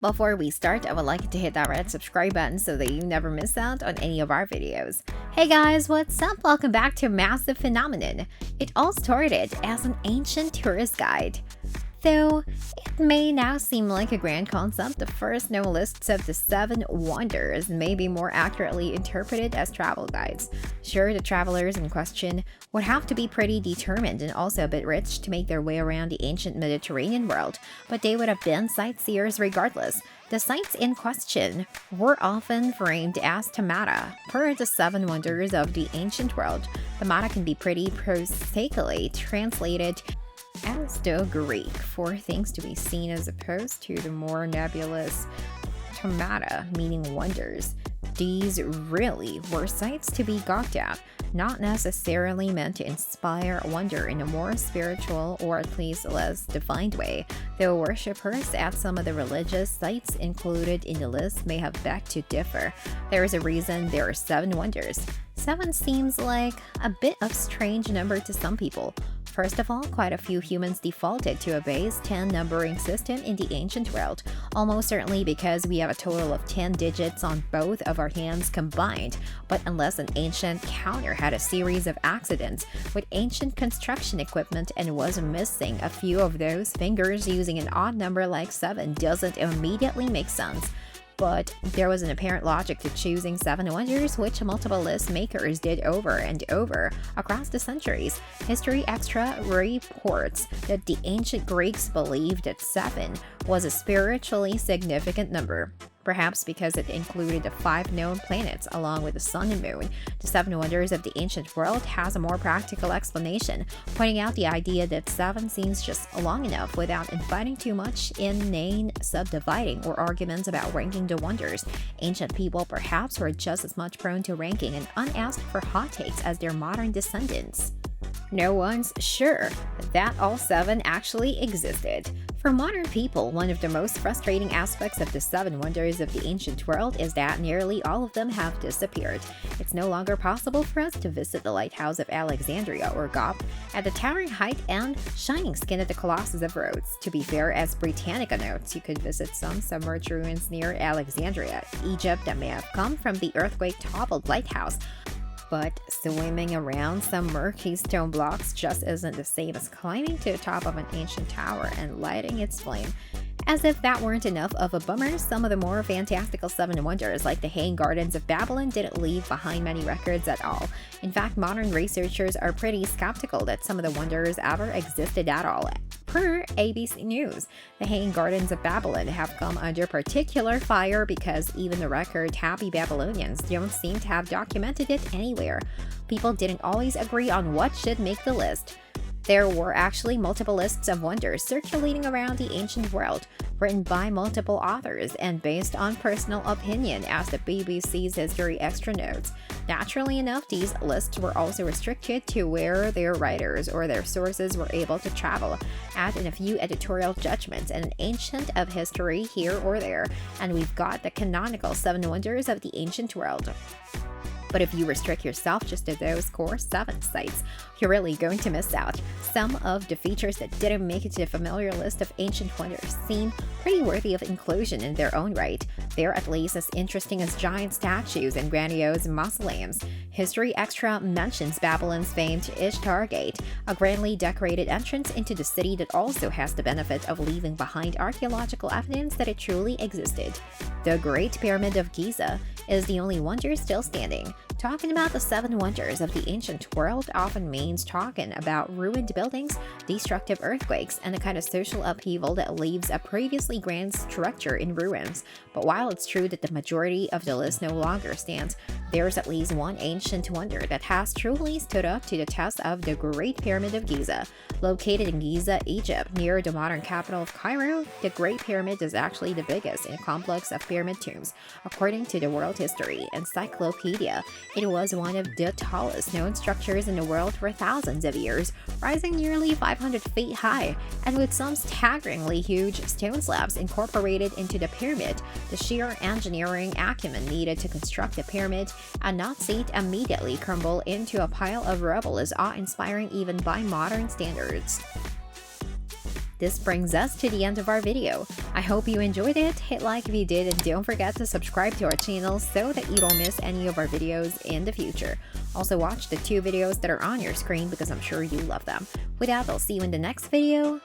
Before we start, I would like to hit that red subscribe button so that you never miss out on any of our videos. Hey guys, what's up? Welcome back to Massive Phenomenon. It all started as an ancient tourist guide. Though it may now seem like a grand concept, the first known lists of the 7 wonders may be more accurately interpreted as travel guides. Sure, the travelers in question would have to be pretty determined and also a bit rich to make their way around the ancient Mediterranean world, but they would have been sightseers regardless. The sites in question were often framed as themata, per the 7 wonders of the ancient world. Themata can be pretty prosaically translated as the Greek for things to be seen as opposed to the more nebulous themata, meaning wonders. These really were sights to be gawked at, not necessarily meant to inspire wonder in a more spiritual or at least less defined way, though worshippers at some of the religious sites included in the list may have begged to differ. There is a reason there are 7 wonders. 7 seems like a bit of strange number to some people. First of all, quite a few humans defaulted to a base 10 numbering system in the ancient world, almost certainly because we have a total of 10 digits on both of our hands combined, but unless an ancient counter had a series of accidents with ancient construction equipment and was missing a few of those fingers, using an odd number like 7 doesn't immediately make sense. But there was an apparent logic to choosing 7 wonders, which multiple list makers did over and over across the centuries. History Extra reports that the ancient Greeks believed that 7 was a spiritually significant number. Perhaps because it included the 5 known planets along with the sun and moon. The 7 wonders of the ancient world has a more practical explanation, pointing out the idea that 7 seems just long enough without inviting too much inane subdividing or arguments about ranking the wonders. Ancient people perhaps were just as much prone to ranking and unasked for hot takes as their modern descendants. No one's sure that all 7 actually existed. For modern people, one of the most frustrating aspects of the 7 wonders of the ancient world is that nearly all of them have disappeared. It's no longer possible for us to visit the lighthouse of Alexandria or gawk at the towering height and shining skin of the Colossus of Rhodes. To be fair, as Britannica notes, you could visit some submerged ruins near Alexandria, Egypt that may have come from the earthquake-toppled lighthouse. But swimming around some murky stone blocks just isn't the same as climbing to the top of an ancient tower and lighting its flame. As if that weren't enough of a bummer, some of the more fantastical 7 wonders, like the Hanging Gardens of Babylon, didn't leave behind many records at all. In fact, modern researchers are pretty skeptical that some of the wonders ever existed at all. Per ABC News, the Hanging Gardens of Babylon have come under particular fire because even the record-happy Babylonians don't seem to have documented it anywhere. People didn't always agree on what should make the list. There were actually multiple lists of wonders circulating around the ancient world, written by multiple authors and based on personal opinion, as the BBC's History Extra notes. Naturally enough, these lists were also restricted to where their writers or their sources were able to travel, add in a few editorial judgments and an ancient of history here or there, and we've got the canonical 7 wonders of the ancient world. But if you restrict yourself just to those core 7 sites, you're really going to miss out. Some of the features that didn't make it to the familiar list of ancient wonders seem pretty worthy of inclusion in their own right. They're at least as interesting as giant statues and grandiose mausoleums. History Extra mentions Babylon's famed Ishtar Gate, a grandly decorated entrance into the city that also has the benefit of leaving behind archaeological evidence that it truly existed. The Great Pyramid of Giza is the only wonder still standing. Talking about the 7 wonders of the ancient world often means talking about ruined buildings, destructive earthquakes, and the kind of social upheaval that leaves a previously grand structure in ruins. But while it's true that the majority of the list no longer stands, there's at least one ancient wonder that has truly stood up to the test of the Great Pyramid of Giza. Located in Giza, Egypt, near the modern capital of Cairo, the Great Pyramid is actually the biggest in a complex of pyramid tombs. According to the World History Encyclopedia, it was one of the tallest known structures in the world for thousands of years, rising nearly 500 feet high, and with some staggeringly huge stone slabs incorporated into the pyramid. The sheer engineering acumen needed to construct the pyramid and not see it immediately crumble into a pile of rubble is awe-inspiring even by modern standards. This brings us to the end of our video. I hope you enjoyed it, hit like if you did, and don't forget to subscribe to our channel so that you don't miss any of our videos in the future. Also watch the 2 videos that are on your screen because I'm sure you love them. With that, I'll see you in the next video.